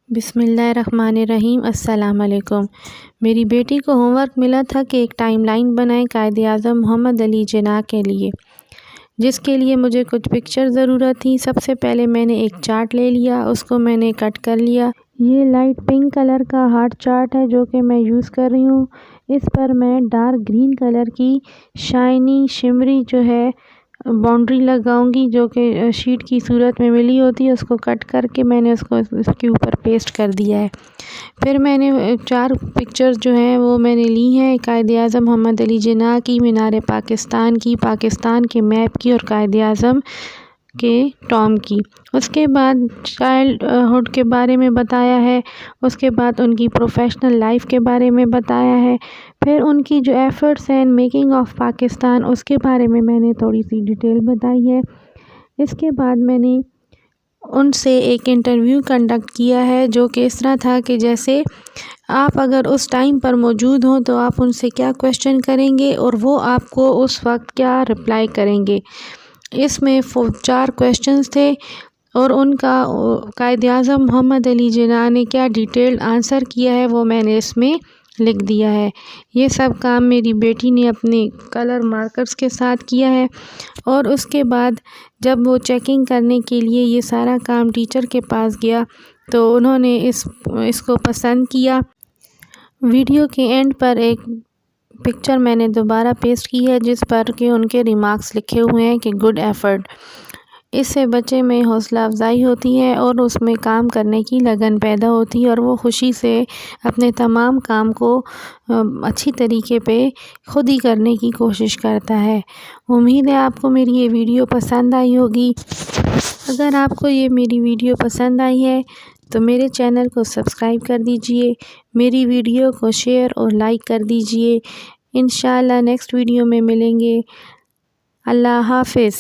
بسم اللہ الرحمن الرحیم۔ السلام علیکم۔ میری بیٹی کو ہوم ورک ملا تھا کہ ایک ٹائم لائن بنائیں قائد اعظم محمد علی جناح کے لیے، جس کے لیے مجھے کچھ پکچر ضرورت تھی۔ سب سے پہلے میں نے ایک چارٹ لے لیا، اس کو میں نے کٹ کر لیا۔ یہ لائٹ پنک کلر کا ہارٹ چارٹ ہے جو کہ میں یوز کر رہی ہوں۔ اس پر میں ڈارک گرین کلر کی شائنی شمری جو ہے باؤنڈری لگاؤں گی، جو کہ شیٹ کی صورت میں ملی ہوتی ہے۔ اس کو کٹ کر کے میں نے اس کے اوپر پیسٹ کر دیا ہے۔ پھر میں نے 4 پکچر جو ہیں وہ میں نے لی ہیں، قائد اعظم محمد علی جناح کی، مینار پاکستان کی، پاکستان کے میپ کی اور قائد اعظم کے ٹام کی۔ اس کے بعد چائلڈ ہوڈ کے بارے میں بتایا ہے، اس کے بعد ان کی پروفیشنل لائف کے بارے میں بتایا ہے، پھر ان کی جو ایفرٹس ہیں میکنگ آف پاکستان اس کے بارے میں نے تھوڑی سی ڈیٹیل بتائی ہے۔ اس کے بعد میں نے ان سے ایک انٹرویو کنڈکٹ کیا ہے جو کہ اس طرح تھا کہ جیسے آپ اگر اس ٹائم پر موجود ہوں تو آپ ان سے کیا کویشچن کریں گے اور وہ آپ کو اس وقت کیا رپلائی کریں گے۔ اس میں 4 کویشچنز تھے اور ان کا قائد اعظم محمد علی جناح نے کیا ڈیٹیلڈ آنسر کیا ہے وہ میں نے اس میں لکھ دیا ہے۔ یہ سب کام میری بیٹی نے اپنے کلر مارکرز کے ساتھ کیا ہے، اور اس کے بعد جب وہ چیکنگ کرنے کے لیے یہ سارا کام ٹیچر کے پاس گیا تو انہوں نے اس کو پسند کیا۔ ویڈیو کے اینڈ پر ایک پکچر میں نے دوبارہ پیسٹ کی ہے جس پر کہ ان کے ریمارکس لکھے ہوئے ہیں کہ گڈ ایفرٹ۔ اس سے بچے میں حوصلہ افزائی ہوتی ہے اور اس میں کام کرنے کی لگن پیدا ہوتی ہے اور وہ خوشی سے اپنے تمام کام کو اچھی طریقے پہ خود ہی کرنے کی کوشش کرتا ہے۔ امید ہے آپ کو میری یہ ویڈیو پسند آئی ہوگی۔ اگر آپ کو یہ میری ویڈیو پسند آئی ہے تو میرے چینل کو سبسکرائب کر دیجئے، میری ویڈیو کو شیئر اور لائک کر دیجئے۔ انشاءاللہ نیکسٹ ویڈیو میں ملیں گے۔ اللہ حافظ۔